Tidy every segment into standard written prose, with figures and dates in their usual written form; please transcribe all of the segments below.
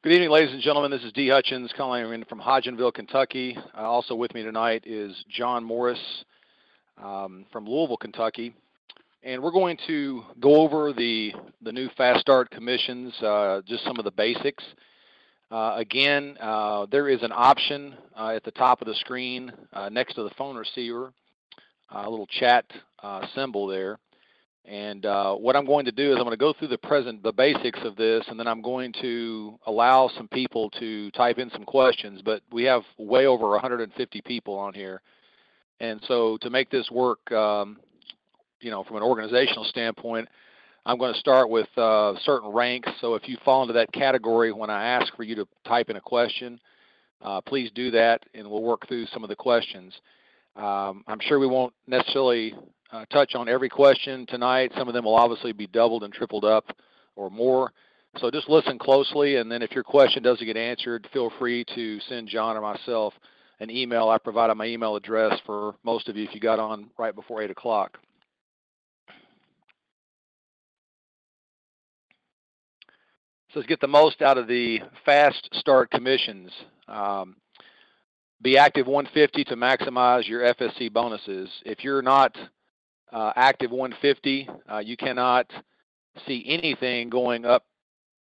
Good evening, ladies and gentlemen. This is D. Hutchins calling in from Hodgenville, Kentucky. Also with me tonight is John Morris from Louisville, Kentucky. And we're going to go over the new Fast Start commissions, just some of the basics. Again, there is an option at the top of the screen next to the phone receiver, a little chat symbol there. And what I'm going to do is I'm going to go through the basics of this, and then I'm going to allow some people to type in some questions. But we have way over 150 people on here, and so to make this work, from an organizational standpoint, I'm going to start with certain ranks. So if you fall into that category when I ask for you to type in a question, please do that, and we'll work through some of the questions. I'm sure we won't necessarily touch on every question tonight. Some of them will obviously be doubled and tripled up or more. So just listen closely, and then if your question doesn't get answered, feel free to send John or myself an email. I provided my email address for most of you if you got on right before 8 o'clock. So let's get the most out of the Fast Start commissions. Be active 150 to maximize your FSC bonuses. If you're not active 150, you cannot see anything going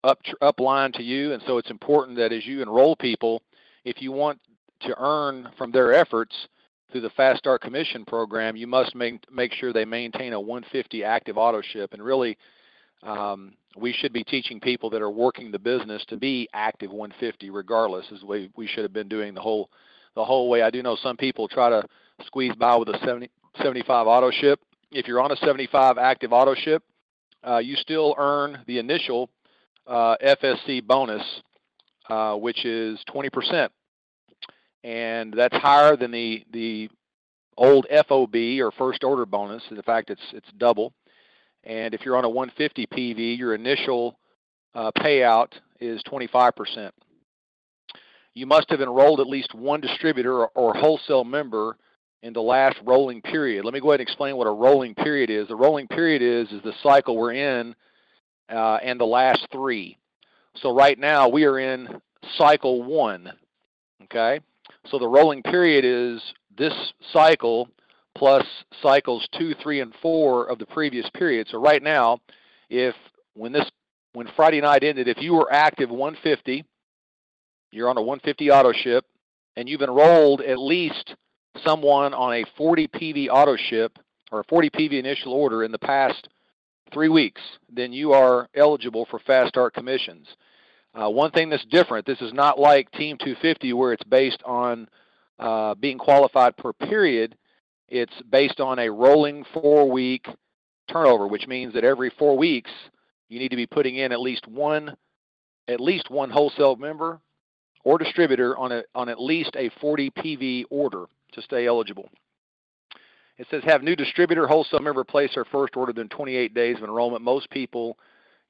upline to you, and so it's important that as you enroll people, if you want to earn from their efforts through the Fast Start Commission program, you must make sure they maintain a 150 active auto ship. And really, we should be teaching people that are working the business to be active 150 regardless, as we should have been doing the whole way. I do know some people try to squeeze by with a 75 auto ship. If you're on a 75 active auto ship, you still earn the initial FSC bonus, which is 20%. And that's higher than the old FOB or first order bonus. In fact, it's double. And if you're on a 150 PV, your initial payout is 25%. You must have enrolled at least one distributor or wholesale member in the last rolling period. Let me go ahead and explain what a rolling period is. The rolling period is the cycle we're in and the last three. So right now we are in cycle 1, okay? So the rolling period is this cycle plus cycles 2, 3, and 4 of the previous period. So right now, when Friday night ended, if you were active 150, you're on a 150 auto ship, and you've enrolled at least someone on a 40 PV auto ship or a 40 PV initial order in the past 3 weeks, then you are eligible for Fast Start commissions. One thing that's different, this is not like Team 250 where it's based on being qualified per period. It's based on a rolling 4-week turnover, which means that every 4 weeks you need to be putting in at least one wholesale member or distributor on at least a 40 PV order to stay eligible. It says have new distributor wholesale member place their first order within 28 days of enrollment. Most people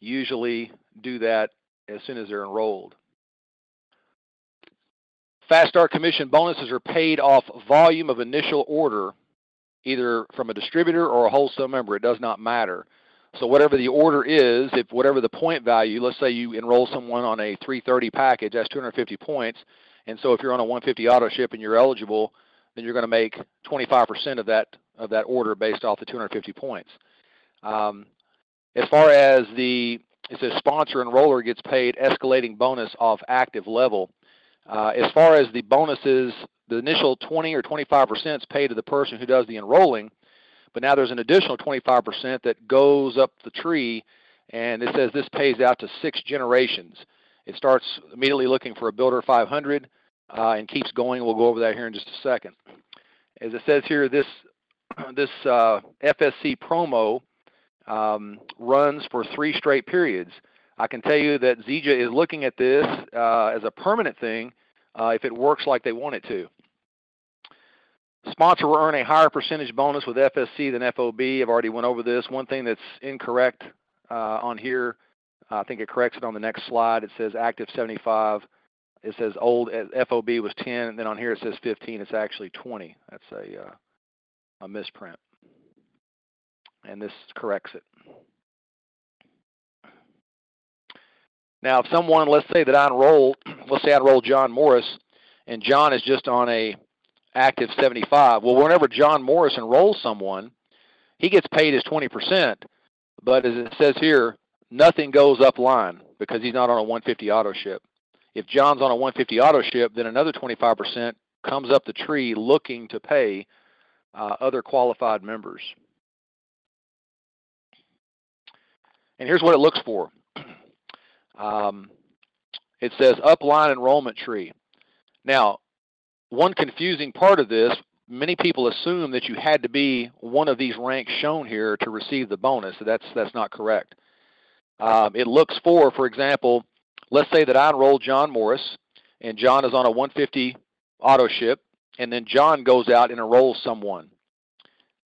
usually do that as soon as they're enrolled. Fast Start commission bonuses are paid off volume of initial order, either from a distributor or a wholesale member. It does not matter. So whatever the order is, whatever the point value, let's say you enroll someone on a 330 package, that's 250 points. And so if you're on a 150 auto ship and you're eligible, then you're going to make 25% of that order based off the 250 points. As far as it says sponsor enroller gets paid escalating bonus off active level. As far as the bonuses, the initial 20 or 25% is paid to the person who does the enrolling, but now there's an additional 25% that goes up the tree, and it says this pays out to 6 generations. It starts immediately looking for a Builder 500 and keeps going. We'll go over that here in just a second. As it says here, this FSC promo runs for 3 straight periods. I can tell you that Zija is looking at this as a permanent thing if it works like they want it to. Sponsor will earn a higher percentage bonus with FSC than FOB. I've already went over this. One thing that's incorrect on here, I think it corrects it on the next slide. It says active 75. It says old FOB was 10, and then on here it says 15. It's actually 20. That's a misprint, and this corrects it. Now, if someone, let's say that I enroll, let's say I enroll John Morris, and John is just on a active 75. Well, whenever John Morris enrolls someone, he gets paid his 20%, but as it says here, nothing goes upline because he's not on a 150 auto ship. If John's on a 150 auto ship, then another 25% comes up the tree looking to pay other qualified members. And here's what it looks for. It says upline enrollment tree. Now, one confusing part of this, many people assume that you had to be one of these ranks shown here to receive the bonus. So that's not correct. It looks for example, let's say that I enroll John Morris, and John is on a 150 auto ship, and then John goes out and enrolls someone.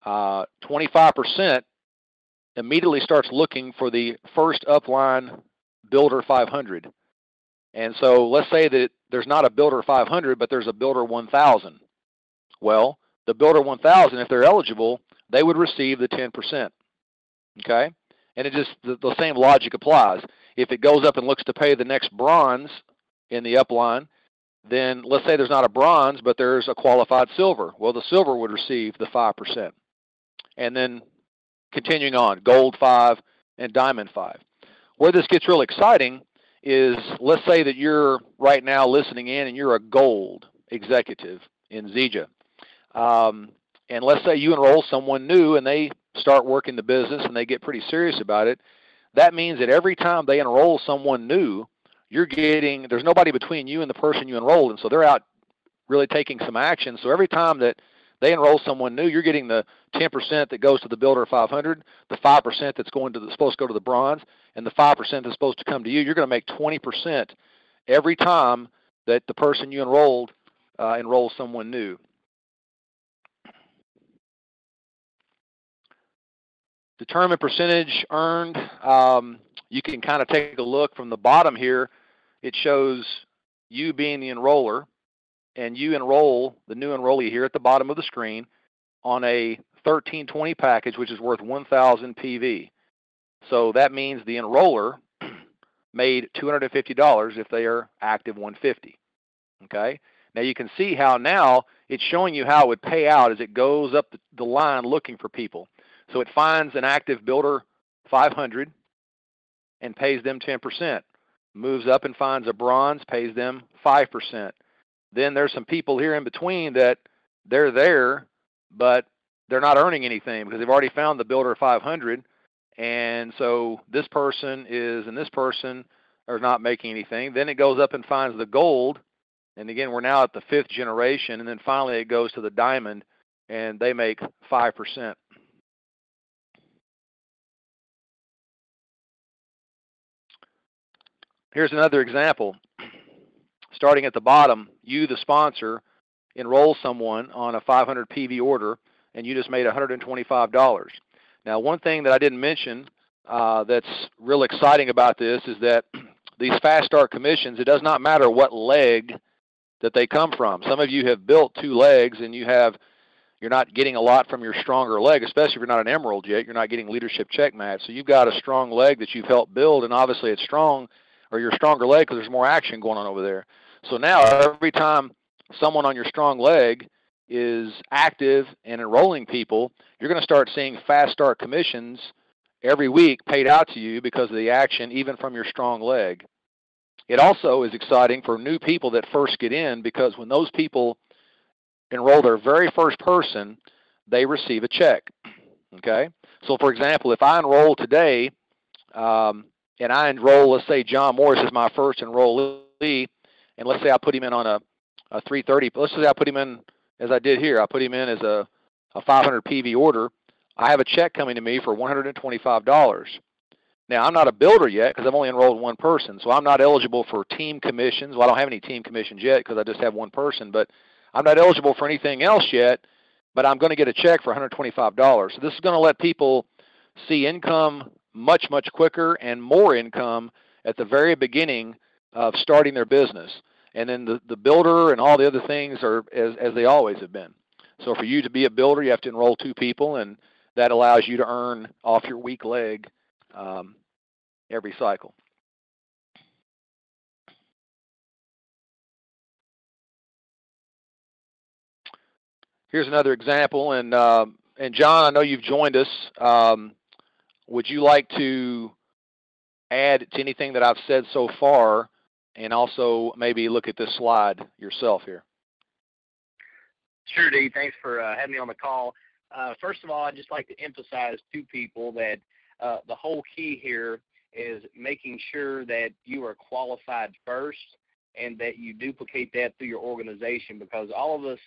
25% immediately starts looking for the first upline Builder 500. And so let's say that there's not a Builder 500, but there's a Builder 1000. Well, the Builder 1000, if they're eligible, they would receive the 10%. Okay? And it just, the same logic applies. If it goes up and looks to pay the next bronze in the upline, then let's say there's not a bronze, but there's a qualified silver. Well, the silver would receive the 5%. And then continuing on, gold 5 and diamond 5. Where this gets real exciting is, let's say that you're right now listening in and you're a gold executive in Zija. And let's say you enroll someone new and they start working the business and they get pretty serious about it. That means that every time they enroll someone new, there's nobody between you and the person you enrolled, and so they're out really taking some action. So every time that they enroll someone new, you're getting the 10% that goes to the Builder 500, the 5% that's supposed to go to the bronze, and the 5% that's supposed to come to you. You're going to make 20% every time that the person you enrolled enrolls someone new. Determine percentage earned. You can kind of take a look from the bottom here. It shows you being the enroller, and you enroll the new enrollee here at the bottom of the screen on a 1320 package, which is worth 1,000 PV. So that means the enroller made $250 if they are active 150. Okay. Now you can see how now it's showing you how it would pay out as it goes up the line looking for people. So it finds an active Builder 500 and pays them 10%. Moves up and finds a bronze, pays them 5%. Then there's some people here in between that they're there, but they're not earning anything because they've already found the Builder 500. And so this person and this person are not making anything. Then it goes up and finds the gold. And again, we're now at the 5th generation. And then finally it goes to the diamond, and they make 5%. Here's another example. Starting at the bottom, you, the sponsor, enroll someone on a 500 PV order, and you just made $125. Now, one thing that I didn't mention that's real exciting about this is that these fast start commissions, it does not matter what leg that they come from. Some of you have built 2 legs, and you're not getting a lot from your stronger leg, especially if you're not an emerald yet. You're not getting leadership check match. So you've got a strong leg that you've helped build, and obviously it's strong, or your stronger leg, because there's more action going on over there. So now every time someone on your strong leg is active and enrolling people, you're going to start seeing fast start commissions every week paid out to you because of the action, even from your strong leg. It also is exciting for new people that first get in, because when those people enroll their very first person, they receive a check. Okay? So for example, if I enroll today, and I enroll, let's say John Morris is my first enrollee, and let's say I put him in on a 330. Let's say I put him in, as I did here, I put him in as a 500 PV order. I have a check coming to me for $125. Now, I'm not a builder yet because I've only enrolled one person, so I'm not eligible for team commissions. Well, I don't have any team commissions yet because I just have one person, but I'm not eligible for anything else yet, but I'm going to get a check for $125. So this is going to let people see income much, much quicker and more income at the very beginning of starting their business. And then the builder and all the other things are as they always have been. So for you to be a builder, you have to enroll 2 people, and that allows you to earn off your weak leg every cycle. Here's another example, and John, I know you've joined us. Would you like to add to anything that I've said so far, and also maybe look at this slide yourself here? Sure, D. Thanks for having me on the call. First of all, I'd just like to emphasize to people that the whole key here is making sure that you are qualified first and that you duplicate that through your organization, because all of us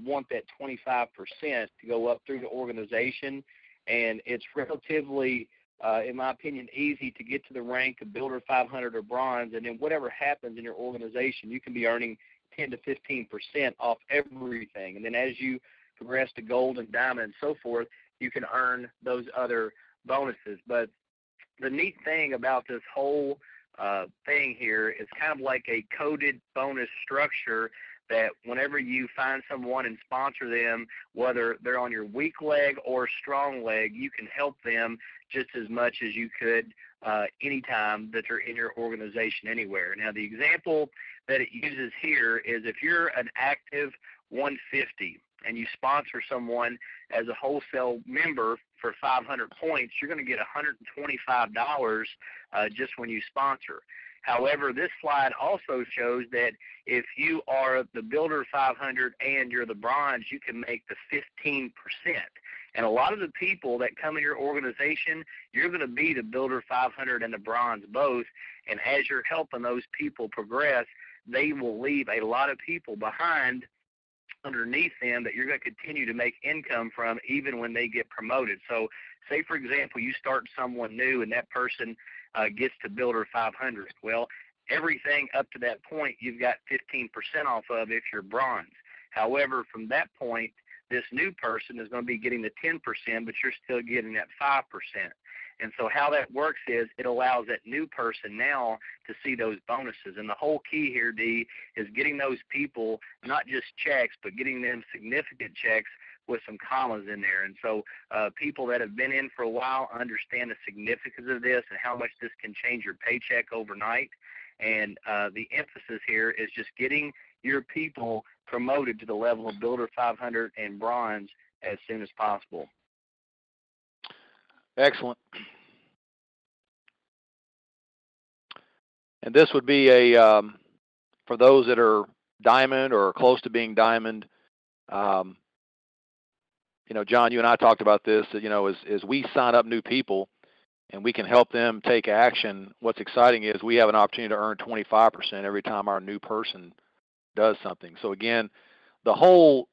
want that 25% to go up through the organization, and it's relatively, in my opinion, easy to get to the rank of Builder 500 or Bronze, and then whatever happens in your organization, you can be earning 10 to 15% off everything. And then as you progress to Gold and Diamond and so forth, you can earn those other bonuses. But the neat thing about this whole thing here is kind of like a coded bonus structure that whenever you find someone and sponsor them, whether they're on your weak leg or strong leg, you can help them just as much as you could anytime that they're in your organization anywhere. Now, the example that it uses here is if you're an active 150 and you sponsor someone as a wholesale member for 500 points, you're going to get $125 just when you sponsor. However, this slide also shows that if you are the Builder 500 and you're the Bronze, you can make the 15%. And a lot of the people that come in your organization, you're going to be the Builder 500 and the Bronze both. And as you're helping those people progress, they will leave a lot of people behind underneath them that you're going to continue to make income from even when they get promoted. So say, for example, you start someone new and that person gets to Builder 500. Well, everything up to that point you've got 15% off of if you're Bronze. However, from that point, this new person is going to be getting the 10%, but you're still getting that 5%. And so how that works is it allows that new person now to see those bonuses. And the whole key here, D, is getting those people not just checks, but getting them significant checks with some commas in there. And so people that have been in for a while understand the significance of this and how much this can change your paycheck overnight. And the emphasis here is just getting your people promoted to the level of Builder 500 and Bronze as soon as possible. Excellent. And this would be a, for those that are Diamond or close to being Diamond, you know, John, you and I talked about this, that, you know, as we sign up new people and we can help them take action, what's exciting is we have an opportunity to earn 25% every time our new person does something. So again, the whole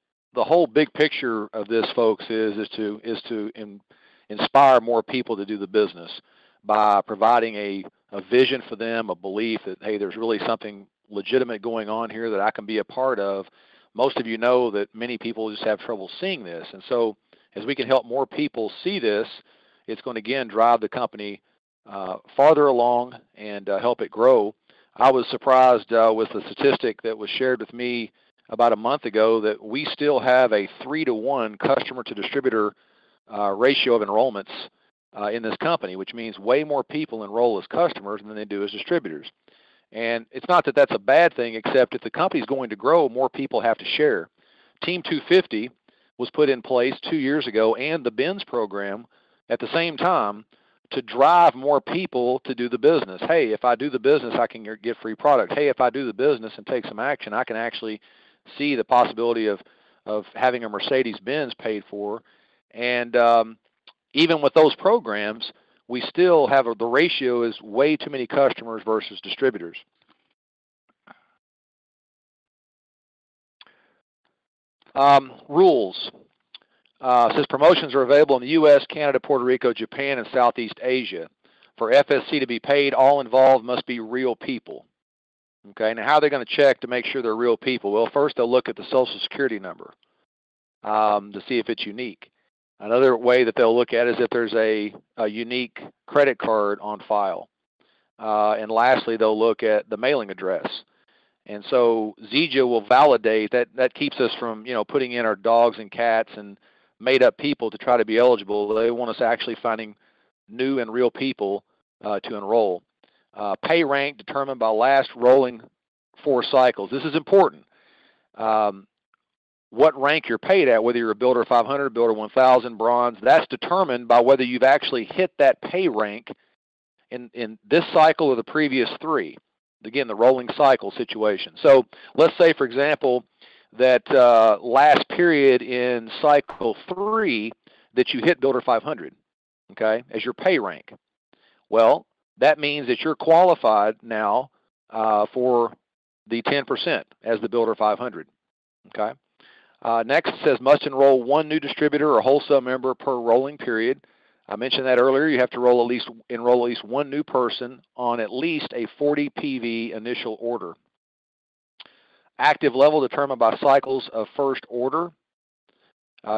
big picture of this, folks, is to inspire more people to do the business by providing a vision for them, a belief that, hey, there's really something legitimate going on here that I can be a part of. Most of you know that many people just have trouble seeing this. And so as we can help more people see this, it's going to, again, drive the company farther along and help it grow. I was surprised with the statistic that was shared with me about a month ago that we still have a 3-to-1 customer to distributor ratio of enrollments in this company, which means way more people enroll as customers than they do as distributors. And it's not that that's a bad thing, except if the company's going to grow, more people have to share. Team 250 was put in place 2 years ago, and the BINS program at the same time, to drive more people to do the business. Hey, if I do the business, I can get free product. Hey, if I do the business and take some action, I can actually see the possibility of having a Mercedes-Benz paid for. And even with those programs, we still have the ratio is way too many customers versus distributors. Rules. Says promotions are available in the U.S., Canada, Puerto Rico, Japan, and Southeast Asia. For FSC to be paid, all involved must be real people. Okay, now how are they going to check to make sure they're real people? Well, first they'll look at the Social Security number to see if it's unique. Another way that they'll look at is if there's a unique credit card on file. And lastly, they'll look at the mailing address. And so Zija will validate that. That keeps us from, you know, putting in our dogs and cats and made-up people to try to be eligible. They want us actually finding new and real people to enroll. Pay rank determined by last rolling 4 cycles. This is important. what rank you're paid at, whether you're a Builder 500, Builder 1000, Bronze, that's determined by whether you've actually hit that pay rank in this cycle or the previous three. Again, the rolling cycle situation. So let's say, for example, that last period in cycle 3 that you hit Builder 500, okay, as your pay rank. Well, that means that you're qualified now for the 10% as the Builder 500, okay? Next, it says must enroll one new distributor or wholesale member per rolling period. I mentioned that earlier. You have to enroll at least one new person on at least a 40 PV initial order. Active level determined by cycles of first order.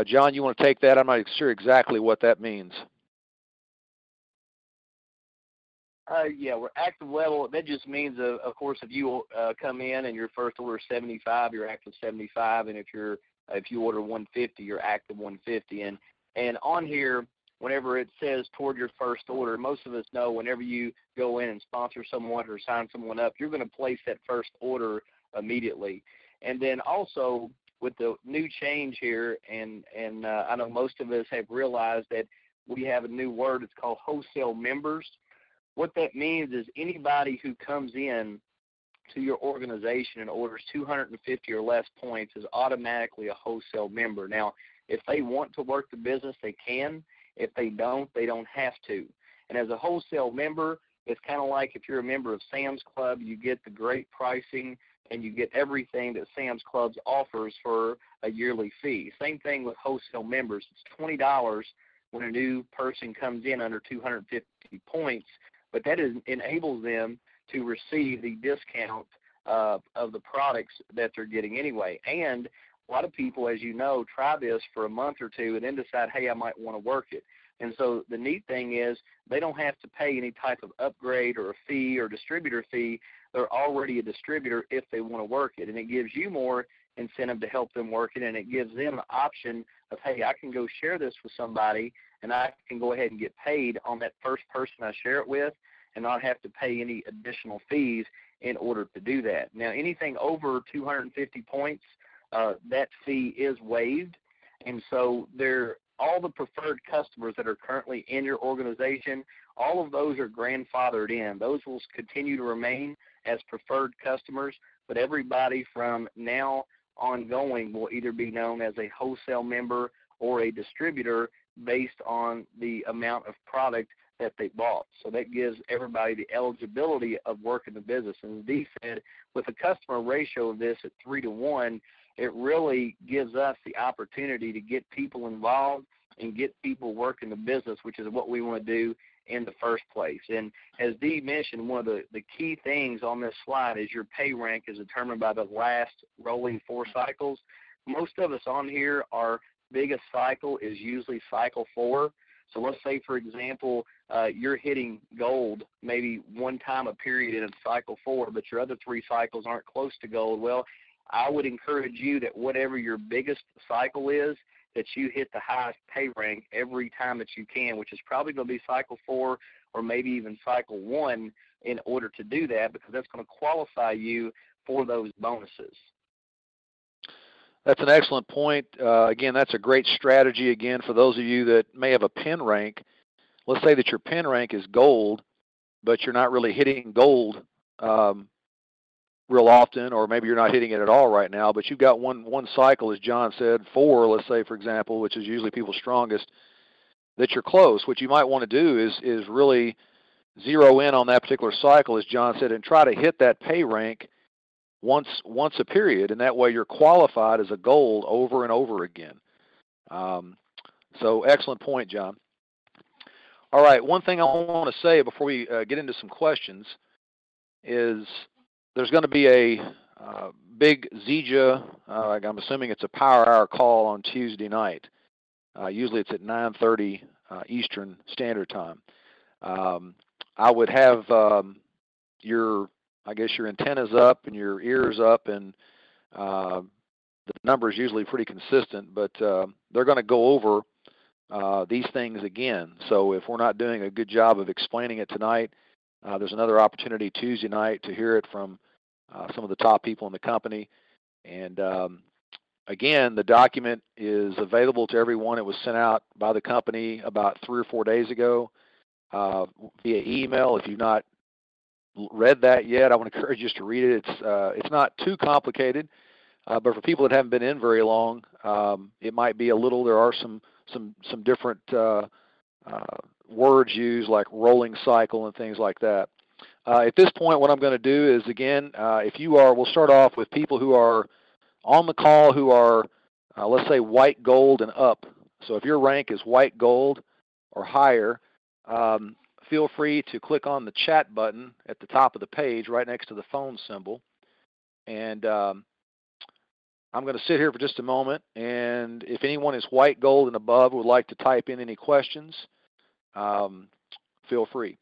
John, you want to take that? I'm not sure exactly what that means. Yeah, we're active level. That just means, of course, if you come in and your first order is 75, you're active 75, and if you order 150, you're active 150. And on here, whenever it says toward your first order, most of us know whenever you go in and sponsor someone or sign someone up, you're going to place that first order immediately. And then also with the new change here, and I know most of us have realized that we have a new word. It's called wholesale members. What that means is anybody who comes in to your organization and orders 250 or less points is automatically a wholesale member. Now, if they want to work the business, they can. If they don't have to. And as a wholesale member, it's kind of like if you're a member of Sam's Club, you get the great pricing and you get everything that Sam's Club offers for a yearly fee. Same thing with wholesale members. It's $20 when a new person comes in under 250 points, but that enables them to receive the discount of the products that they're getting anyway. And a lot of people, as you know, try this for a month or two and then decide, hey, I might want to work it. And so the neat thing is they don't have to pay any type of upgrade or a fee or distributor fee. They're already a distributor if they want to work it. And it gives you more incentive to help them work it, and it gives them the option of, hey, I can go share this with somebody, and I can go ahead and get paid on that first person I share it with and not have to pay any additional fees in order to do that. Now, anything over 250 points, that fee is waived. And so all the preferred customers that are currently in your organization, all of those are grandfathered in. Those will continue to remain as preferred customers, but everybody from now ongoing will either be known as a wholesale member or a distributor based on the amount of product that they bought. So that gives everybody the eligibility of working the business. And as Dee said, with a customer ratio of this at 3-to-1, it really gives us the opportunity to get people involved and get people working the business, which is what we want to do in the first place. And as Dee mentioned, one of the key things on this slide is your pay rank is determined by the last rolling 4 cycles. Most of us on here, our biggest cycle is usually cycle 4. So let's say, for example, you're hitting gold maybe one time a period in cycle 4, but your other 3 cycles aren't close to gold. Well, I would encourage you that whatever your biggest cycle is, that you hit the highest pay rank every time that you can, which is probably going to be cycle 4 or maybe even cycle 1 in order to do that, because that's going to qualify you for those bonuses. That's an excellent point. Again, that's a great strategy, again, for those of you that may have a pin rank. Let's say that your pin rank is gold, but you're not really hitting gold real often, or maybe you're not hitting it at all right now, but you've got one cycle, as John said, 4, let's say, for example, which is usually people's strongest, that you're close. What you might want to do is really zero in on that particular cycle, as John said, and try to hit that pay rank once a period, and that way you're qualified as a gold over and over again. So excellent point, John. All right, one thing I want to say before we get into some questions is there's going to be a big Zija, I'm assuming it's a power hour call on Tuesday night. Usually it's at 9:30 Eastern Standard Time. I would have your antennas up and your ears up, and the number is usually pretty consistent, but they're going to go over these things again. So if we're not doing a good job of explaining it tonight, there's another opportunity Tuesday night to hear it from some of the top people in the company. And Again, the document is available to everyone. It was sent out by the company about 3 or 4 days ago via email. If you've not read that yet, I want to encourage you to read it. It's not too complicated, but for people that haven't been in very long, it might be a little. There are some different words used like rolling cycle and things like that. At this point, what I'm going to do is, again, we'll start off with people who are on the call who are, let's say, white, gold, and up. So if your rank is white, gold, or higher, feel free to click on the chat button at the top of the page right next to the phone symbol. And I'm going to sit here for just a moment, and if anyone is white, gold, and above would like to type in any questions, feel free.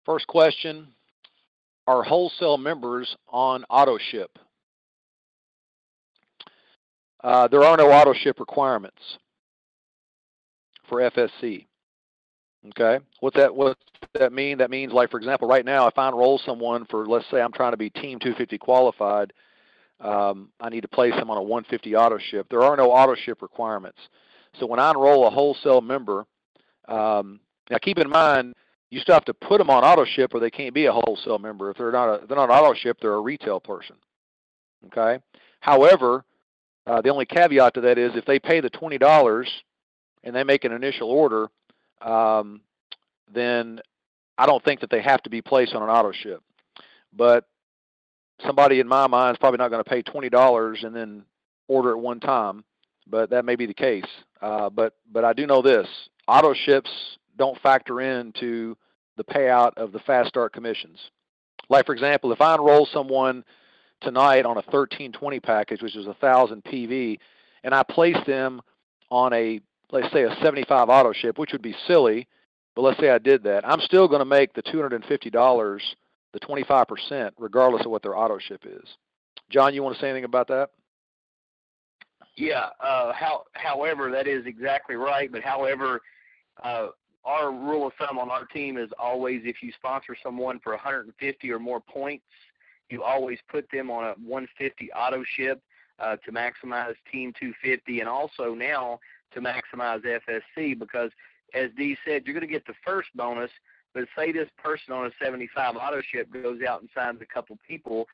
First question, are wholesale members on auto ship? There are no auto ship requirements for FSC. Okay, what's that mean? That means, like, for example, right now, if I enroll someone for, let's say I'm trying to be Team 250 qualified, I need to place them on a 150 auto ship. There are no auto ship requirements. So when I enroll a wholesale member, now keep in mind, you still have to put them on auto ship or they can't be a wholesale member. If they're not auto ship, they're a retail person. Okay. However, the only caveat to that is if they pay the $20 and they make an initial order, then I don't think that they have to be placed on an auto ship. But somebody in my mind is probably not going to pay $20 and then order at one time, but that may be the case. But I do know this: auto ships don't factor into the payout of the fast start commissions. Like, for example, if I enroll someone tonight on a 1320 package, which is 1,000 PV, and I place them on let's say a 75 auto ship, which would be silly, but let's say I did that, I'm still going to make the $250, the 25%, regardless of what their auto ship is. John, you want to say anything about that? Yeah. However, that is exactly right. But however, our rule of thumb on our team is always, if you sponsor someone for 150 or more points, you always put them on a 150 auto ship to maximize Team 250, and also now to maximize FSC, because as Dee said, you're going to get the first bonus, but say this person on a 75 auto ship goes out and signs a couple people,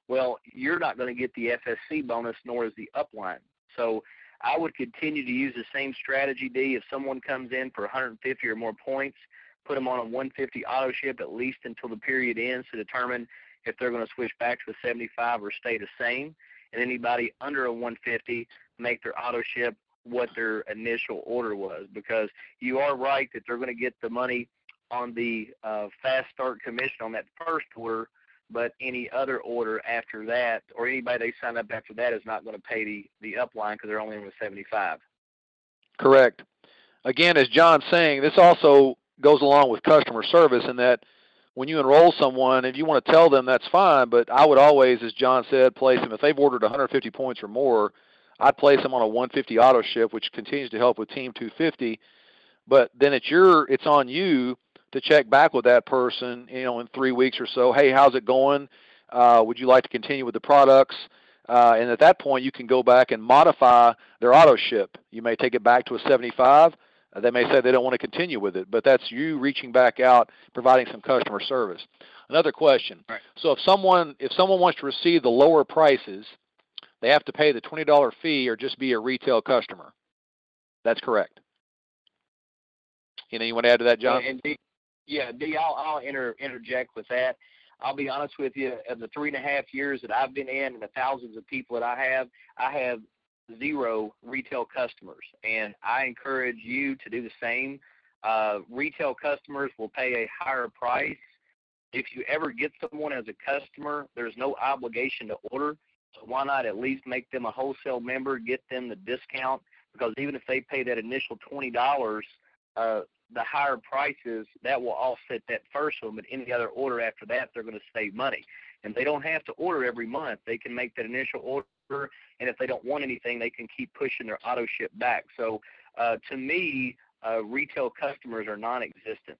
well, you're not going to get the FSC bonus, nor is the upline. So I would continue to use the same strategy, Dee. If someone comes in for 150 or more points, put them on a 150 auto ship at least until the period ends to determine if they're going to switch back to a 75 or stay the same. And anybody under a 150, make their auto ship what their initial order was, because you are right that they're going to get the money on the fast start commission on that first order, but any other order after that, or anybody they sign up after that, is not going to pay the upline because they're only in with 75. Correct. Again, as John's saying, this also goes along with customer service in that when you enroll someone, if you want to tell them, that's fine, but I would always, as John said, place them. If they've ordered 150 points or more, I'd place them on a 150 auto ship, which continues to help with Team 250. But then it's on you to check back with that person, in 3 weeks or so. Hey, how's it going? Would you like to continue with the products? And at that point, you can go back and modify their auto ship. You may take it back to a 75. They may say they don't want to continue with it, but that's you reaching back out, providing some customer service. Another question. Right. So if someone wants to receive the lower prices, they have to pay the $20 fee or just be a retail customer. That's correct. You want to add to that, John? Dee, I'll interject with that. I'll be honest with you. Of the 3.5 years that I've been in and the thousands of people that I have 0 retail customers, and I encourage you to do the same. Retail customers will pay a higher price. If you ever get someone as a customer, there's no obligation to order, so why not at least make them a wholesale member, get them the discount, because even if they pay that initial $20, the higher prices, that will offset that first one, but any other order after that, they're going to save money. And they don't have to order every month. They can make that initial order, and if they don't want anything, they can keep pushing their auto ship back. So to me, retail customers are non-existent.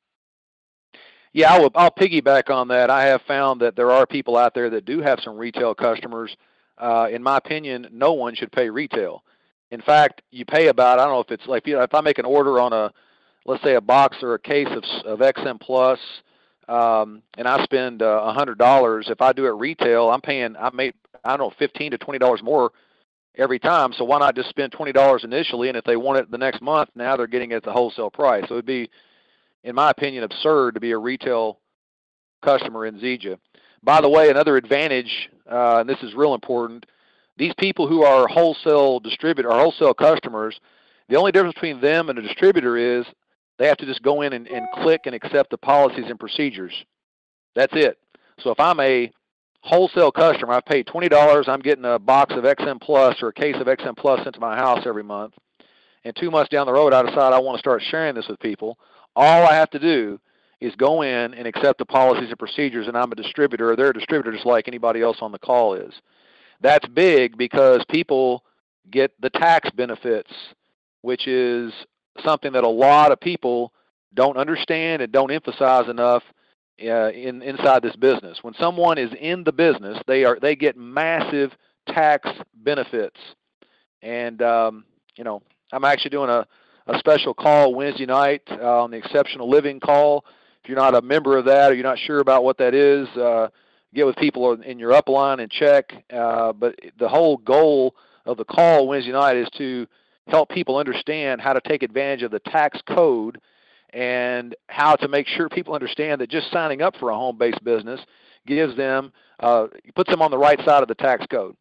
Yeah, I'll piggyback on that. I have found that there are people out there that do have some retail customers. In my opinion, no one should pay retail. In fact, you pay about, I don't know if it's like, if I make an order on let's say a box or a case of XM Plus, and I spend $100, if I do it retail, I don't know, $15 to $20 more every time. So why not just spend $20 initially, and if they want it the next month, now they're getting it at the wholesale price. So it would be, in my opinion, absurd to be a retail customer in Zija. By the way, another advantage, and this is real important, these people who are wholesale customers, the only difference between them and a distributor is they have to just go in and click and accept the policies and procedures. That's it. So if I'm a wholesale customer, I've paid $20, I'm getting a box of XM Plus or a case of XM Plus sent to my house every month, and 2 months down the road I decide I want to start sharing this with people. All I have to do is go in and accept the policies and procedures, and I'm a distributor, or they're a distributor just like anybody else on the call is. That's big because people get the tax benefits, which is something that a lot of people don't understand and don't emphasize enough inside this business. When someone is in the business, they get massive tax benefits. And I'm actually doing a special call Wednesday night on the Exceptional Living call. If you're not a member of that or you're not sure about what that is, get with people in your upline and check. But the whole goal of the call Wednesday night is to help people understand how to take advantage of the tax code and how to make sure people understand that just signing up for a home-based business gives them, puts them on the right side of the tax code.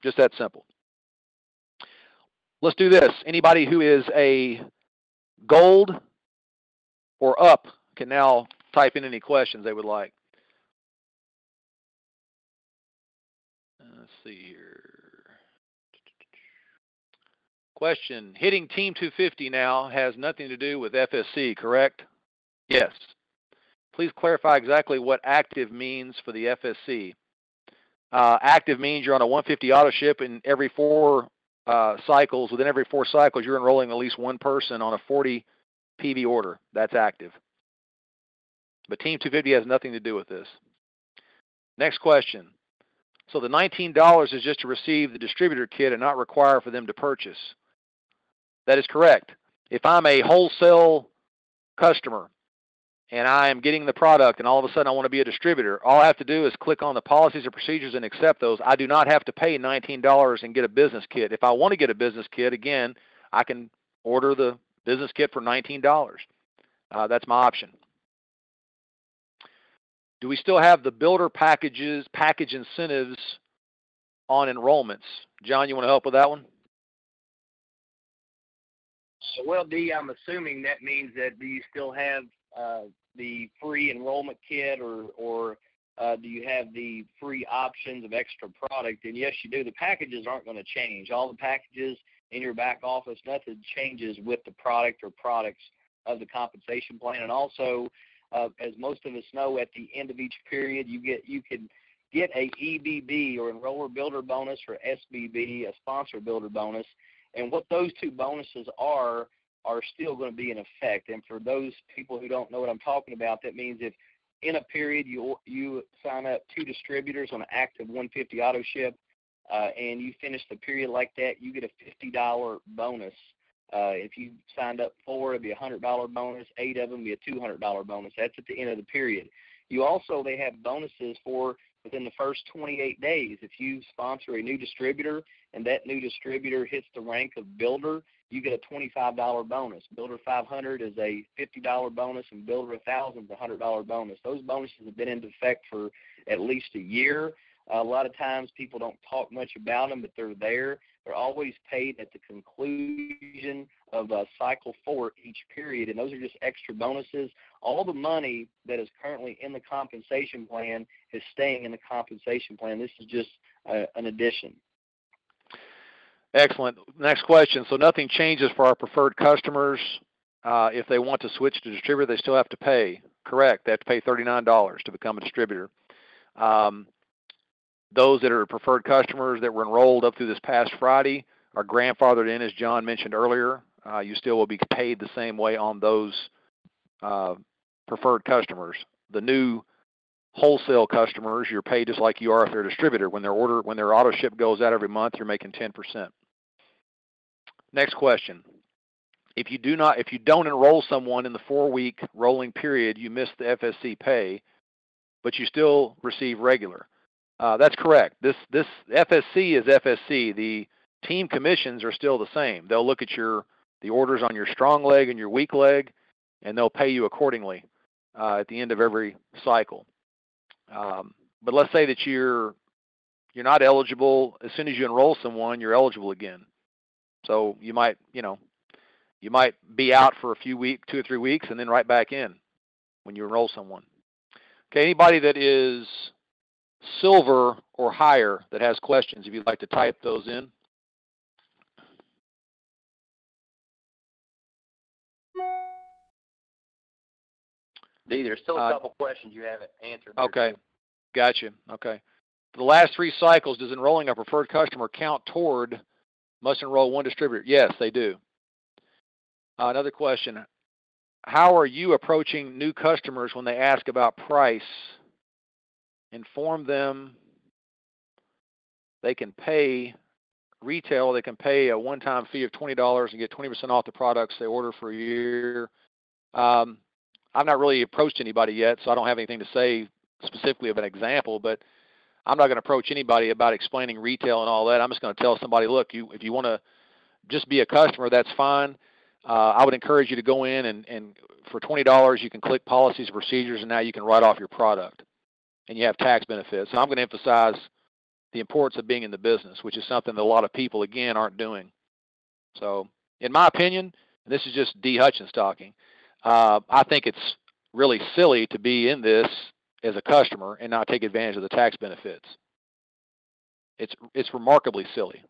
Just that simple. Let's do this. Anybody who is a gold or up can now type in any questions they would like. Let's see here. Question, hitting Team 250 now has nothing to do with FSC, correct? Yes. Please clarify exactly what active means for the FSC. Active means you're on a 150 auto ship, and every 4 cycles, within every 4 cycles, you're enrolling at least one person on a 40 PV order. That's active. But Team 250 has nothing to do with this. Next question. So the $19 is just to receive the distributor kit and not require for them to purchase. That is correct. If I'm a wholesale customer and I am getting the product and all of a sudden I want to be a distributor, all I have to do is click on the policies and procedures and accept those. I do not have to pay $19 and get a business kit. If I want to get a business kit, again, I can order the business kit for $19. That's my option. Do we still have the builder package incentives on enrollments? John, you want to help with that one? Well, D, I'm assuming that means that do you still have the free enrollment kit or do you have the free options of extra product? And yes, you do. The packages aren't going to change. All the packages in your back office, nothing changes with the product or products of the compensation plan. And also, as most of us know, at the end of each period, you can get a EBB or Enroller Builder Bonus or SBB, a Sponsor Builder Bonus. And what those 2 bonuses are still going to be in effect. And for those people who don't know what I'm talking about, that means if in a period you sign up 2 distributors on an active 150 auto ship and you finish the period like that, you get a $50 bonus. If you signed up 4, it'd be a $100 bonus. 8 of them be a $200 bonus. That's at the end of the period. They have bonuses for within the first 28 days. If you sponsor a new distributor and that new distributor hits the rank of builder, you get a $25 bonus. Builder 500 is a $50 bonus, and Builder 1000 is a $100 bonus. Those bonuses have been in effect for at least a year. A lot of times people don't talk much about them, but they're there. They're always paid at the conclusion of cycle 4 each period, and those are just extra bonuses. All the money that is currently in the compensation plan is staying in the compensation plan. This is just an addition. Excellent. Next question. So nothing changes for our preferred customers. if they want to switch to distributor, they still have to pay. Correct. They have to pay $39 to become a distributor. Those that are preferred customers that were enrolled up through this past Friday are grandfathered in, as John mentioned earlier. You still will be paid the same way on those preferred customers. The new wholesale customers, you're paid just like you are if they're a distributor. When their auto ship goes out every month, you're making 10%. Next question. If you don't enroll someone in the 4-week rolling period, you miss the FSC pay, but you still receive regular. That's correct. This FSC is FSC. The team commissions are still the same. They'll look at the orders on your strong leg and your weak leg, and they'll pay you accordingly at the end of every cycle. But let's say that you're not eligible. As soon as you enroll someone, you're eligible again. So you might be out for a few weeks, 2 or 3 weeks, and then right back in when you enroll someone. Okay, anybody that is silver or higher that has questions, if you'd like to type those in. There's still a couple questions you haven't answered. Okay, gotcha. Okay. For the last 3 cycles, does enrolling a preferred customer count toward must enroll 1 distributor? Yes, they do. Another question. How are you approaching new customers when they ask about price? Inform them they can pay retail, they can pay a one-time fee of $20 and get 20% off the products they order for a year. I've not really approached anybody yet, so I don't have anything to say specifically of an example, but I'm not going to approach anybody about explaining retail and all that. I'm just going to tell somebody, look, if you want to just be a customer, that's fine. I would encourage you to go in and for $20, you can click policies and procedures, and now you can write off your product, and you have tax benefits. So I'm going to emphasize the importance of being in the business, which is something that a lot of people, again, aren't doing. So in my opinion, and this is just D. Hutchins talking, I think it's really silly to be in this as a customer and not take advantage of the tax benefits. It's remarkably silly.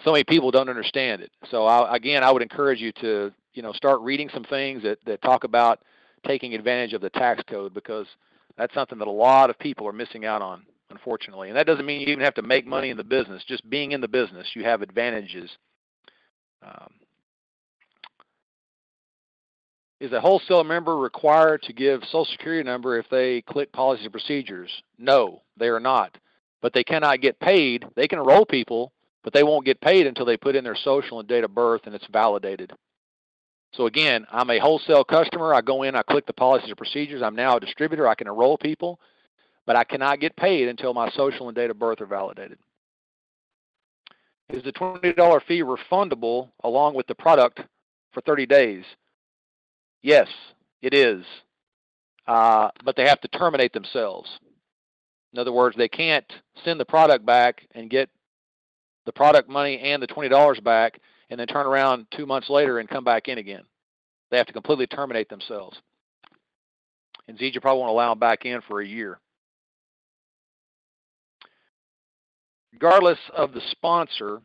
So many people don't understand it. So I would encourage you to start reading some things that talk about taking advantage of the tax code, because that's something that a lot of people are missing out on, unfortunately. And that doesn't mean you even have to make money in the business. Just being in the business, you have advantages. Is a wholesale member required to give Social Security number if they click policies and procedures? No, they are not. But they cannot get paid. They can enroll people, but they won't get paid until they put in their social and date of birth and it's validated. So again, I'm a wholesale customer. I go in, I click the policies and procedures. I'm now a distributor. I can enroll people, but I cannot get paid until my social and date of birth are validated. Is the $20 fee refundable along with the product for 30 days? Yes, it is, but they have to terminate themselves. In other words, they can't send the product back and get the product money and the $20 back and then turn around 2 months later and come back in again. They have to completely terminate themselves. And Zija probably won't allow them back in for a year. Regardless of the sponsor,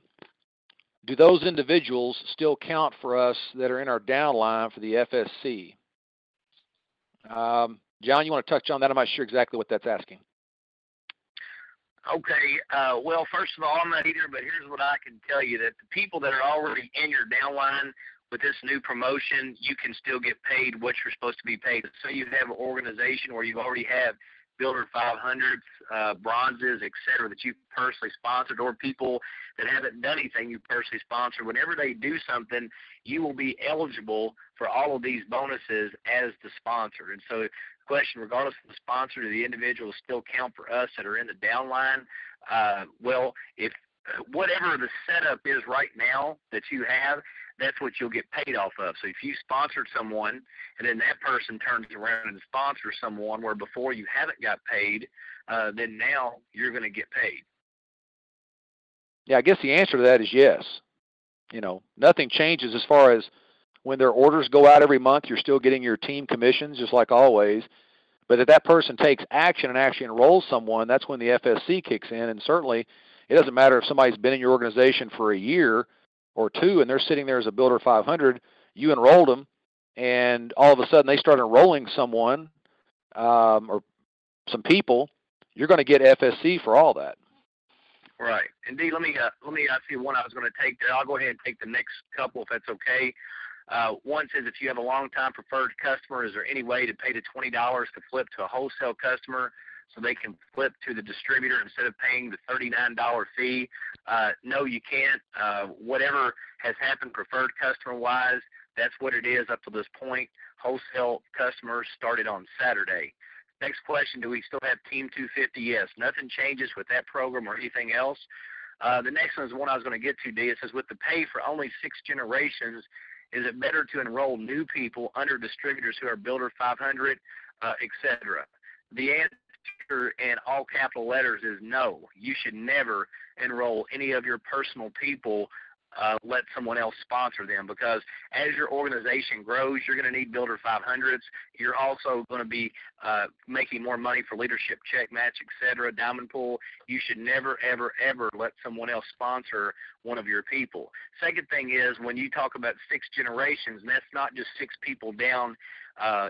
do those individuals still count for us that are in our downline for the FSC? John, you want to touch on that? I'm not sure exactly what that's asking. Okay. Well, first of all, I'm not either, but here's what I can tell you, that the people that are already in your downline with this new promotion, you can still get paid what you're supposed to be paid. So you have an organization where you already have Builder 500s, bronzes, et cetera, that you've personally sponsored, or people that haven't done anything you personally sponsored. Whenever they do something, you will be eligible for all of these bonuses as the sponsor. And so the question, regardless of the sponsor, do the individuals still count for us that are in the downline? Well, if whatever the setup is right now that you have, that's what you'll get paid off of. So if you sponsored someone and then that person turns around and sponsors someone where before you haven't got paid, then now you're going to get paid. Yeah, I guess the answer to that is yes. Nothing changes as far as when their orders go out every month, you're still getting your team commissions just like always. But if that person takes action and actually enrolls someone, that's when the FSC kicks in. And certainly it doesn't matter if somebody's been in your organization for a year or 2 and they're sitting there as a Builder 500, you enrolled them, and all of a sudden they start enrolling someone or some people, you're going to get FSC for all that. Right. And D, let me ask you one I was going to take there. I'll go ahead and take the next couple if that's okay. One says, if you have a long-time preferred customer, is there any way to pay the $20 to flip to a wholesale customer so they can flip to the distributor instead of paying the $39 fee? No, you can't. Whatever has happened preferred customer-wise, that's what it is up to this point. Wholesale customers started on Saturday. Next question, do we still have Team 250? Yes. Nothing changes with that program or anything else. The next one is one I was going to get to, D. It says, with the pay for only 6 generations, is it better to enroll new people under distributors who are Builder 500, et cetera? The answer in all capital letters is no. You should never enroll any of your personal people. Let someone else sponsor them, because as your organization grows, you're going to need Builder 500s. You're also going to be making more money for leadership, check match, etc., diamond pool. You should never, ever, ever let someone else sponsor one of your people. Second thing is, when you talk about 6 generations, and that's not just 6 people down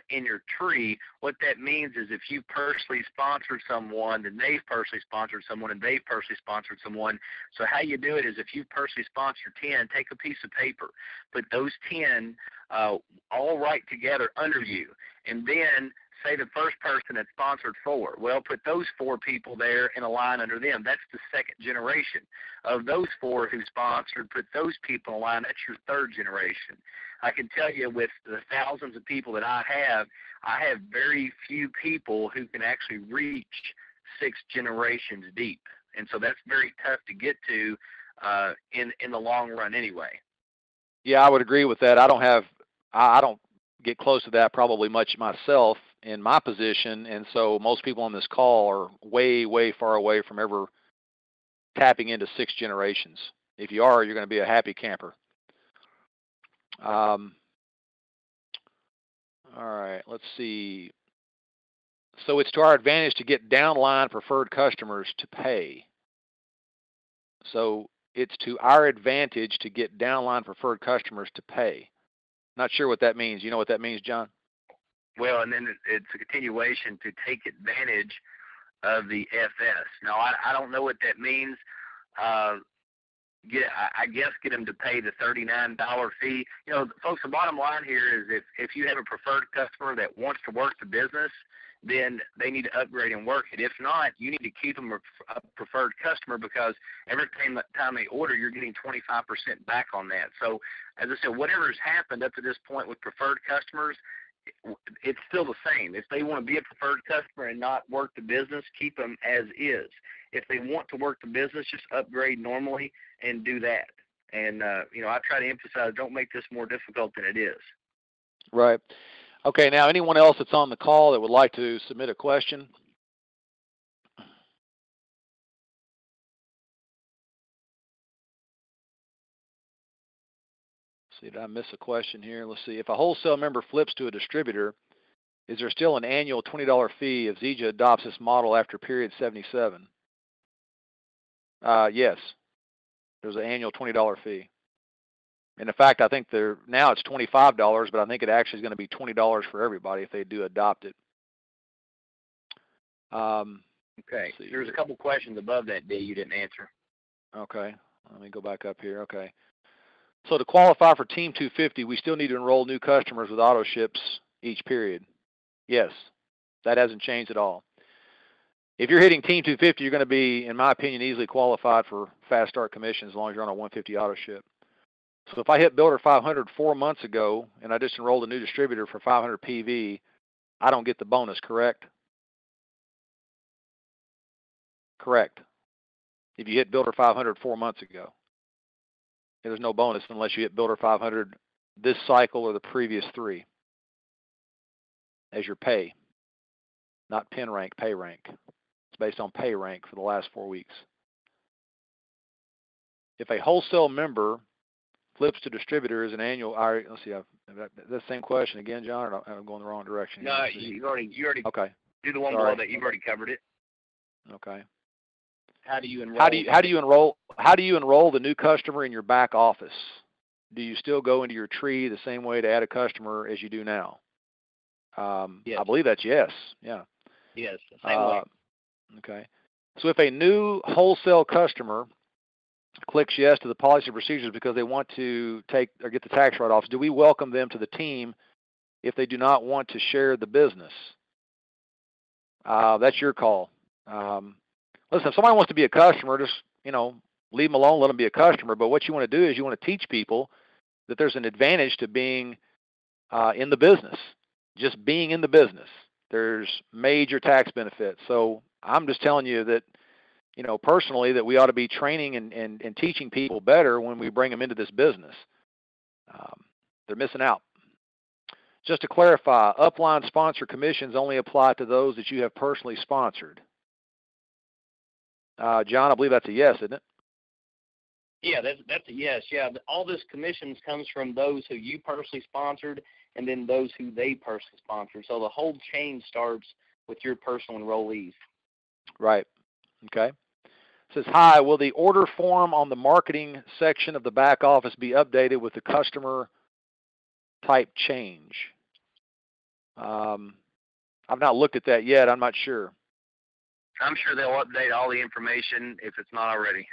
in your tree. What that means is if you personally sponsored someone, then they've personally sponsored someone, and they've personally sponsored someone. So how you do it is, if you personally sponsor 10, take a piece of paper, put those 10 all right together under you, and then say the first person that sponsored 4. Well, put those 4 people there in a line under them. That's the second generation. Of those 4 who sponsored, put those people in a line. That's your third generation. I can tell you, with the thousands of people that I have very few people who can actually reach 6 generations deep. And so that's very tough to get to in the long run anyway. Yeah, I would agree with that. I don't get close to that probably much myself in my position, and so most people on this call are way, way far away from ever tapping into 6 generations. If you are, you're going to be a happy camper. All right, let's see. So it's to our advantage to get downline preferred customers to pay. So it's to our advantage to get downline preferred customers to pay. Not sure what that means. You know what that means, John? Well, and then it's a continuation to take advantage of the FS. Now, I don't know what that means. I guess get them to pay the $39 fee. You know, folks, the bottom line here is if you have a preferred customer that wants to work the business, then they need to upgrade and work it. If not, you need to keep them a preferred customer, because every time they order, you're getting 25% back on that. So, as I said, whatever has happened up to this point with preferred customers, it's still the same. If they want to be a preferred customer and not work the business, keep them as is. If they want to work the business, just upgrade normally and do that. And, you know, I try to emphasize, don't make this more difficult than it is. Right. Okay, now anyone else that's on the call that would like to submit a question? See, did I miss a question here? Let's see. If a wholesale member flips to a distributor, is there still an annual $20 fee if Zija adopts this model after period 77? Yes. There's an annual $20 fee. And in fact, I think now it's $25, but I think it actually is going to be $20 for everybody if they do adopt it. Okay. There's a couple questions above that, D, you didn't answer. Okay. Let me go back up here. Okay. So to qualify for Team 250, we still need to enroll new customers with auto ships each period. Yes. That hasn't changed at all. If you're hitting Team 250, you're going to be, in my opinion, easily qualified for fast start commission as long as you're on a 150 auto ship. So if I hit Builder 500 4 months ago and I just enrolled a new distributor for 500 PV, I don't get the bonus, correct? Correct. If you hit Builder 500 4 months ago, there's no bonus unless you hit Builder 500 this cycle or the previous 3 as your pay, not pin rank, pay rank. It's based on pay rank for the last 4 weeks. If a wholesale member flips to distributor is an annual. Let's see. The same question again, John, or I'm going the wrong direction? No, you already. Okay. Do the one Sorry. below that. You've already covered it. Okay. How do you enroll? How do you enroll the new customer in your back office? do you still go into your tree the same way to add a customer as you do now? Yes. I believe that's yes. Yeah. Yes, the same way. Okay. So if a new wholesale customer clicks yes to the policy and procedures because they want to take or get the tax write-offs, do we welcome them to the team if they do not want to share the business? That's your call. Listen, if somebody wants to be a customer, just, leave them alone, let them be a customer. But what you want to do is you want to teach people that there's an advantage to being in the business, just being in the business. There's major tax benefits. So I'm just telling you that, personally, that we ought to be training and teaching people better when we bring them into this business. They're missing out. Just to clarify, upline sponsor commissions only apply to those that you have personally sponsored. John, I believe that's a yes, isn't it? Yeah, that's a yes. Yeah, all this commissions comes from those who you personally sponsored and then those who they personally sponsored. So the whole chain starts with your personal enrollees. Right. Okay. It says, hi, will the order form on the marketing section of the back office be updated with the customer type change? I've not looked at that yet. I'm not sure. I'm sure they'll update all the information if it's not already.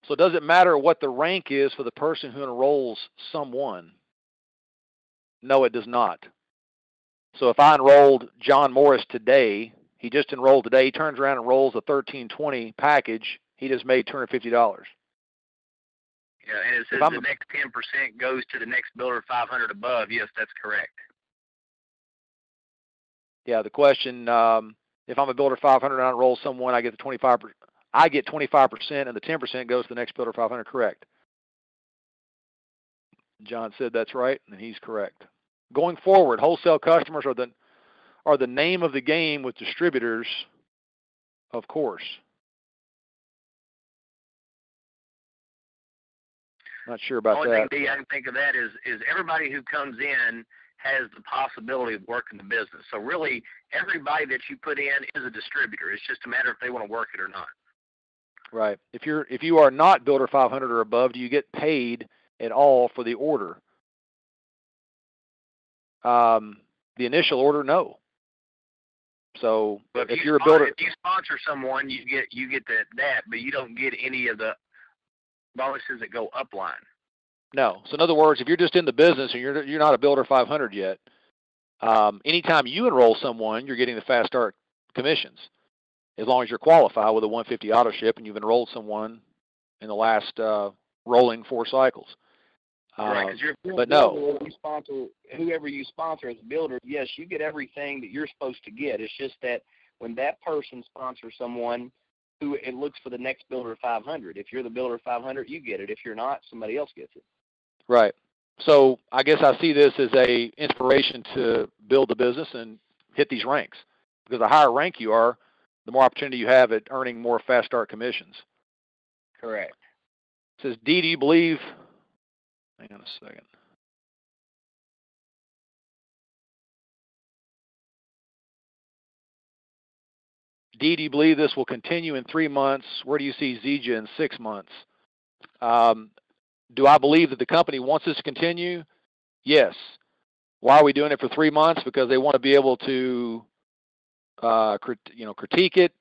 So does it matter what the rank is for the person who enrolls someone? No, it does not. So if I enrolled John Morris today, he just enrolled today, he turns around and enrolls a 1320 package, he just made $250. Yeah, and it says the next 10% goes to the next builder 500 above. Yes, that's correct. Yeah, the question, if I'm a builder 500 and I enroll someone, I get the 25%. I get 25%, and the 10% goes to the next builder 500. Correct. John said that's right, and he's correct. Going forward, wholesale customers are the name of the game with distributors, of course. Not sure about that. The only thing I can think of that is everybody who comes in has the possibility of working the business. So really, everybody that you put in is a distributor. It's just a matter if they want to work it or not. Right. If you are not builder 500 or above, do you get paid at all for the order? The initial order, no. So if you're a builder, if you sponsor someone, you get that, but you don't get any of the bonuses that go upline. No. So in other words, if you're just in the business and you're not a builder 500 yet, anytime you enroll someone, you're getting the fast start commissions, as long as you're qualified with a 150 auto ship and you've enrolled someone in the last rolling 4 cycles. Right, because but no. Whoever you sponsor as a builder, yes, you get everything that you're supposed to get. It's just that when that person sponsors someone who it looks for the next builder 500. If you're the builder 500, you get it. If you're not, somebody else gets it. Right. So I guess I see this as a inspiration to build the business and hit these ranks, because the higher rank you are, the more opportunity you have at earning more fast start commissions. Correct. It says, D, do you believe, hang on a second. D, do you believe this will continue in 3 months? Where do you see Zija in 6 months? Do I believe that the company wants this to continue? Yes. Why are we doing it for 3 months? Because they want to be able to, critique it,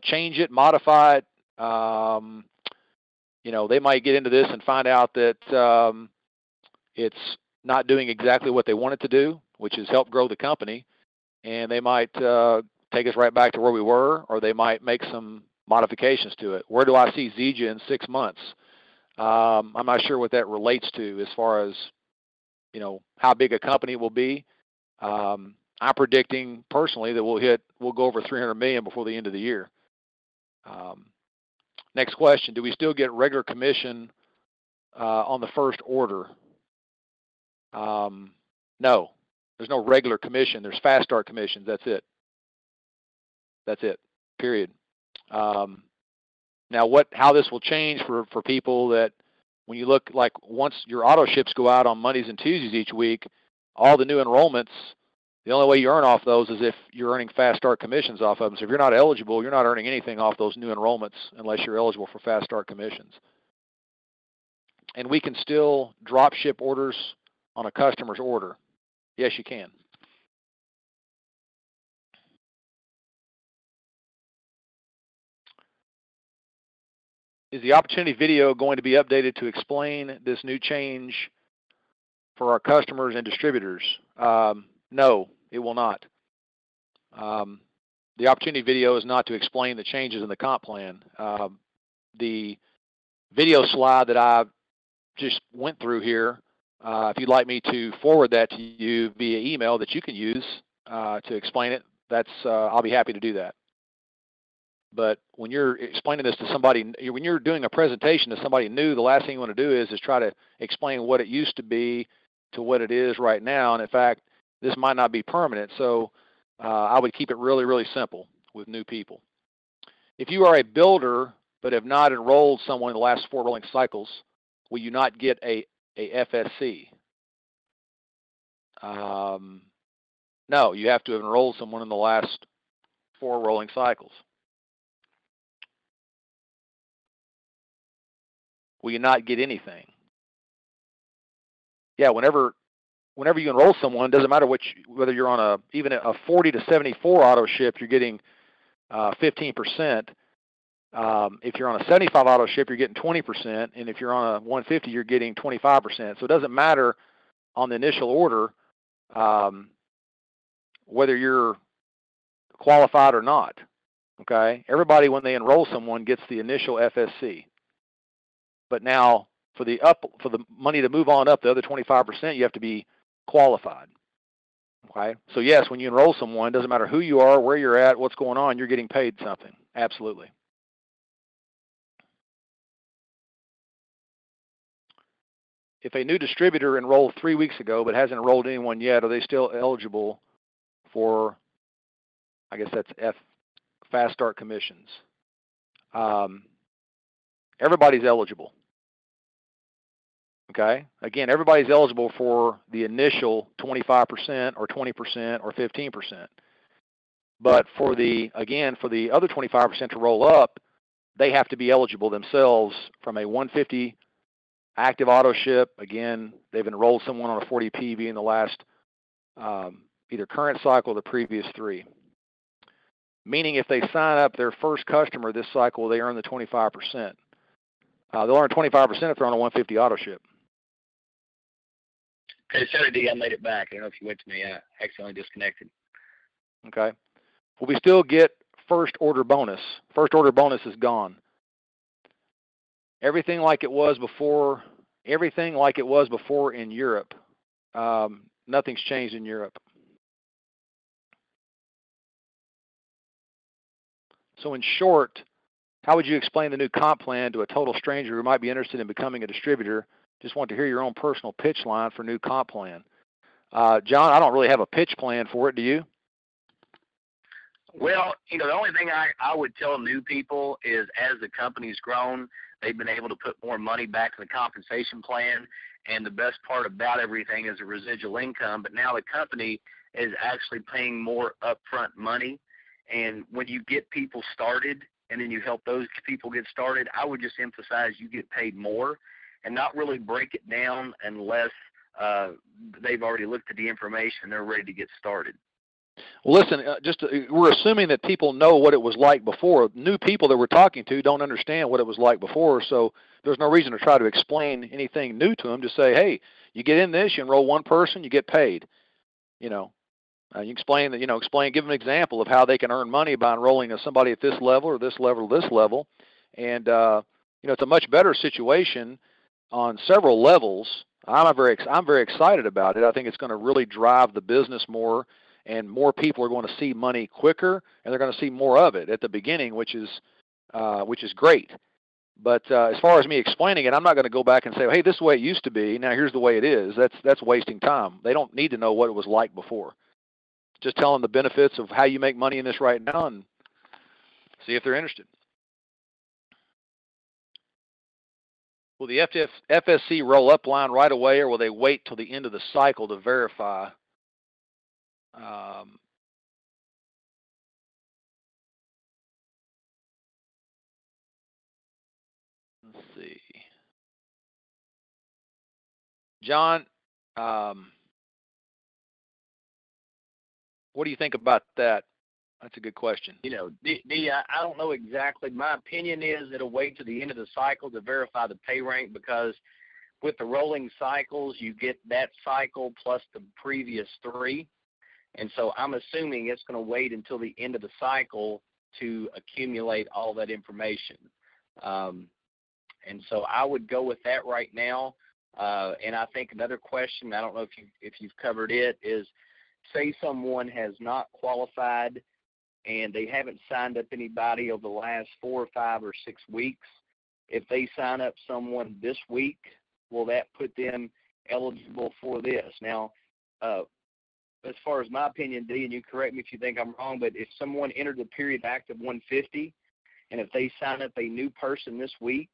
change it, modify it. They might get into this and find out that it's not doing exactly what they want it to do, which is help grow the company, and they might take us right back to where we were, or they might make some modifications to it. Where do I see Zija in 6 months? I'm not sure what that relates to as far as, how big a company will be. I'm predicting personally that we'll go over 300 million before the end of the year. Next question, do we still get regular commission on the first order? No, there's no regular commission. There's fast start commissions. That's it. Period. Now, how this will change for people that, when you look, like, once your auto ships go out on Mondays and Tuesdays each week, all the new enrollments, the only way you earn off those is if you're earning fast start commissions off of them. So if you're not eligible, you're not earning anything off those new enrollments unless you're eligible for fast start commissions. and we can still drop ship orders on a customer's order. Yes, you can. Is the opportunity video going to be updated to explain this new change for our customers and distributors? No, it will not. The opportunity video is not to explain the changes in the comp plan. The video slide that I just went through here, if you'd like me to forward that to you via email that you can use to explain it, I'll be happy to do that. But when you're explaining this to somebody, when you're doing a presentation to somebody new, the last thing you want to do is try to explain what it used to be to what it is right now. And in fact, this might not be permanent. So I would keep it really, really simple with new people. If you are a builder but have not enrolled someone in the last 4 rolling cycles, will you not get a FSC? No, you have to have enrolled someone in the last 4 rolling cycles. Will you not get anything? Yeah, whenever you enroll someone, doesn't matter whether you're on even a 40 to 74 auto ship, you're getting 15%. If you're on a 75 auto ship, you're getting 20%, and if you're on a 150, you're getting 25%. So it doesn't matter on the initial order whether you're qualified or not. Okay, everybody when they enroll someone gets the initial FSC. But now for the money to move on up the other 25%, you have to be qualified. Okay, so yes, when you enroll someone, it doesn't matter who you are, where you're at, what's going on, you're getting paid something. Absolutely. If a new distributor enrolled 3 weeks ago but hasn't enrolled anyone yet, are they still eligible for, I guess that's fast start commissions? Everybody's eligible. Okay, again, everybody's eligible for the initial 25% or 20% or 15%. But for the other 25% to roll up, they have to be eligible themselves from a 150 active auto ship. Again, they've enrolled someone on a 40 PV in the last either current cycle or the previous 3. Meaning if they sign up their first customer this cycle, they earn the 25%. They'll earn 25% if they're on a 150 auto ship. Okay, sorry, D, I made it back. I don't know if you went to me. I accidentally disconnected. Okay. Will we still get first order bonus? First order bonus is gone. Everything like it was before. Everything like it was before in Europe. Nothing's changed in Europe. So in short, how would you explain the new comp plan to a total stranger who might be interested in becoming a distributor? Just want to hear your own personal pitch line for new comp plan. John, I don't really have a pitch plan for it. Do you? Well, the only thing I would tell new people is as the company's grown, they've been able to put more money back in the compensation plan. And the best part about everything is the residual income. But now the company is actually paying more upfront money. And when you get people started and then you help those people get started, I would just emphasize you get paid more and not really break it down unless they've already looked at the information and they're ready to get started. Well, listen, we're assuming that people know what it was like before. New people that we're talking to don't understand what it was like before, so there's no reason to try to explain anything new to them. Just say, hey, you get in this, you enroll one person, you get paid. You explain that, give them an example of how they can earn money by enrolling somebody at this level or this level or this level. And, it's a much better situation on several levels. I'm very excited about it. I think it's going to really drive the business more, and more people are going to see money quicker, and they're going to see more of it at the beginning, which is great. But as far as me explaining it, I'm not going to go back and say, hey, this is the way it used to be. Now here's the way it is. That's wasting time. They don't need to know what it was like before. Just tell them the benefits of how you make money in this right now and see if they're interested. Will the FSC roll up line right away, or will they wait till the end of the cycle to verify? Let's see. John, what do you think about that? That's a good question. You know, I don't know exactly. My opinion is it'll wait to the end of the cycle to verify the pay rank, because with the rolling cycles, you get that cycle plus the previous 3. And so I'm assuming it's going to wait until the end of the cycle to accumulate all that information. And so I would go with that right now. And I think another question, I don't know if you've covered it, is say someone has not qualified and they haven't signed up anybody over the last 4 or 5 or 6 weeks. If they sign up someone this week, will that put them eligible for this? Now, as far as my opinion, D, and you correct me if you think I'm wrong, but if someone entered the period active 150, and if they sign up a new person this week,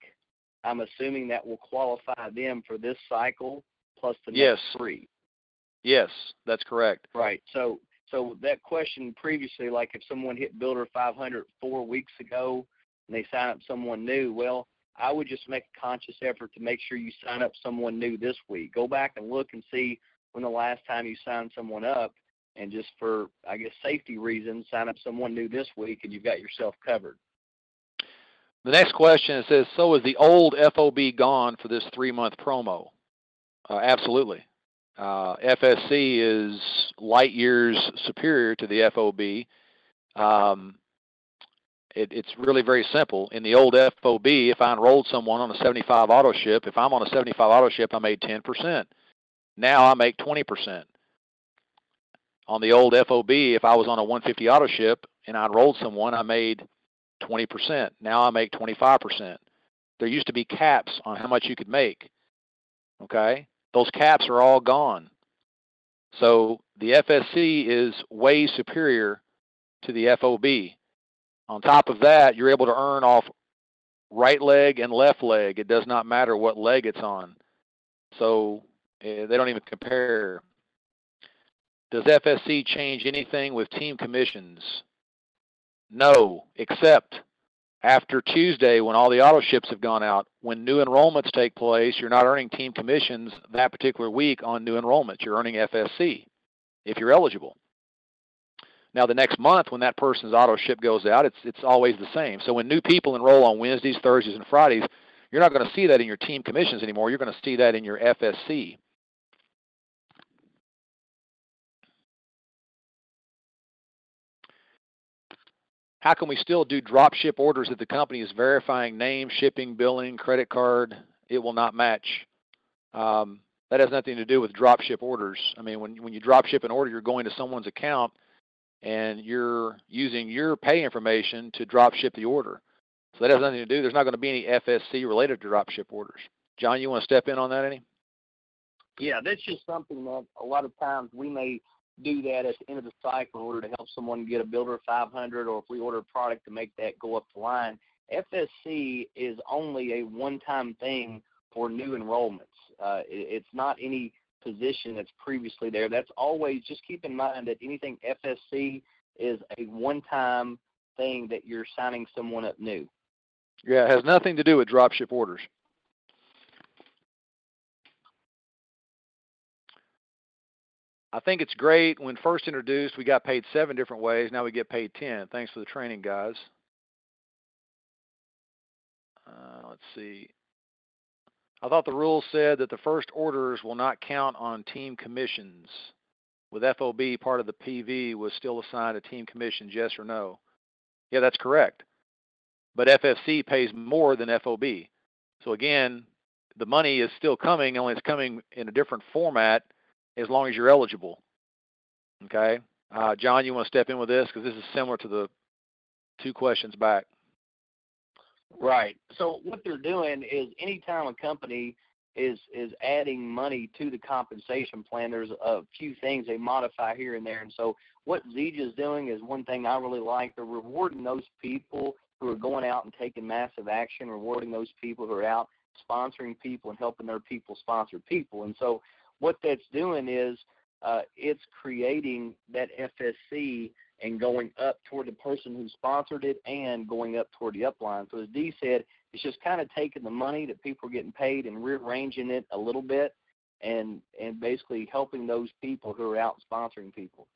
I'm assuming that will qualify them for this cycle plus the next 3. Yes, that's correct. Right. So that question previously, like if someone hit Builder 500 4 weeks ago and they sign up someone new, well, I would just make a conscious effort to make sure you sign up someone new this week. Go back and look and see when the last time you signed someone up, and just for, I guess, safety reasons, sign up someone new this week and you've got yourself covered. The next question, it says, so is the old FOB gone for this 3-month promo? Absolutely. FSC is light years superior to the FOB. It's really very simple. In the old FOB, if I enrolled someone on a 75 auto ship, if I'm on a 75 auto ship, I made 10%. Now I make 20%. On the old FOB, if I was on a 150 auto ship and I enrolled someone, I made 20%. Now I make 25%. There used to be caps on how much you could make. Okay? Those caps are all gone. So the FSC is way superior to the FOB. On top of that, you're able to earn off right leg and left leg. It does not matter what leg it's on. So they don't even compare. Does FSC change anything with team commissions? No, except after Tuesday, when all the auto ships have gone out. When new enrollments take place, you're not earning team commissions that particular week on new enrollments. You're earning FSC if you're eligible. Now, the next month, when that person's auto ship goes out, it's always the same. So when new people enroll on Wednesdays, Thursdays, and Fridays, you're not going to see that in your team commissions anymore. You're going to see that in your FSC. How can we still do drop ship orders if the company is verifying name, shipping, billing, credit card? It will not match. That has nothing to do with drop ship orders. I mean, when you drop ship an order, you're going to someone's account and you're using your pay information to drop ship the order. So that has nothing to do. There's not going to be any FSC related to drop ship orders. John, you want to step in on that any? Yeah, that's just something that a lot of times we may do that at the end of the cycle in order to help someone get a Builder 500, or if we order a product to make that go up the line. FSC is only a one-time thing for new enrollments. It's not any position that's previously there. That's always, just keep in mind that anything FSC is a one-time thing that you're signing someone up new. Yeah, it has nothing to do with drop ship orders. I think it's great. When first introduced, we got paid 7 different ways. Now we get paid 10. Thanks for the training, guys. Let's see. I thought the rules said that the first orders will not count on team commissions. With FOB, part of the PV was still assigned to team commissions, yes or no? Yeah, that's correct. But FFC pays more than FOB. So again, the money is still coming, only it's coming in a different format as long as you're eligible. Okay? John, you want to step in with this? Because this is similar to the 2 questions back. Right. So what they're doing is anytime a company is adding money to the compensation plan, there's a few things they modify here and there. And so what Zija is doing is one thing I really like. They're rewarding those people who are going out and taking massive action, rewarding those people who are out sponsoring people and helping their people sponsor people. And so what that's doing is it's creating that FSC and going up toward the person who sponsored it and going up toward the upline. So as Dee said, it's just kind of taking the money that people are getting paid and rearranging it a little bit and basically helping those people who are out sponsoring people.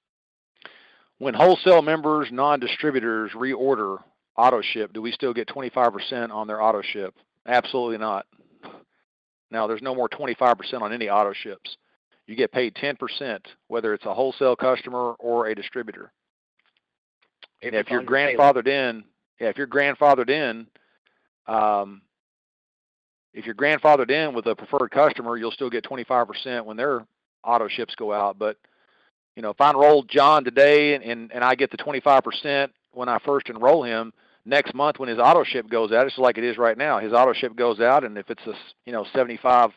When wholesale members, non-distributors reorder auto ship, do we still get 25% on their auto ship? Absolutely not. Now, there's no more 25% on any auto ships. You get paid 10%, whether it's a wholesale customer or a distributor. If you're grandfathered in, if you're grandfathered in with a preferred customer, you'll still get 25% when their auto ships go out. But you know, if I enroll John today and I get the 25% when I first enroll him, next month when his auto ship goes out, it's like it is right now. His auto ship goes out, and if it's a 75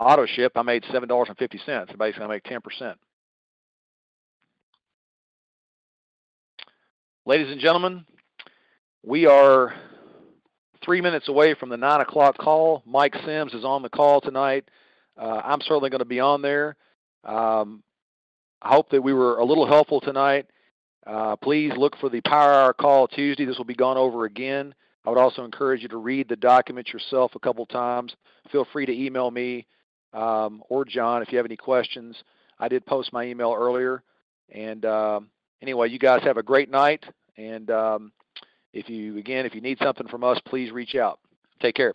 auto ship, I made $7.50. Basically, I make 10%. Ladies and gentlemen, we are 3 minutes away from the 9 o'clock call. Mike Sims is on the call tonight. I'm certainly going to be on there. I hope that we were a little helpful tonight. Please look for the Power Hour call Tuesday. This will be gone over again. I would also encourage you to read the document yourself a couple times. Feel free to email me or John if you have any questions. I did post my email earlier. And anyway, you guys have a great night. And if you need something from us, please reach out. Take care.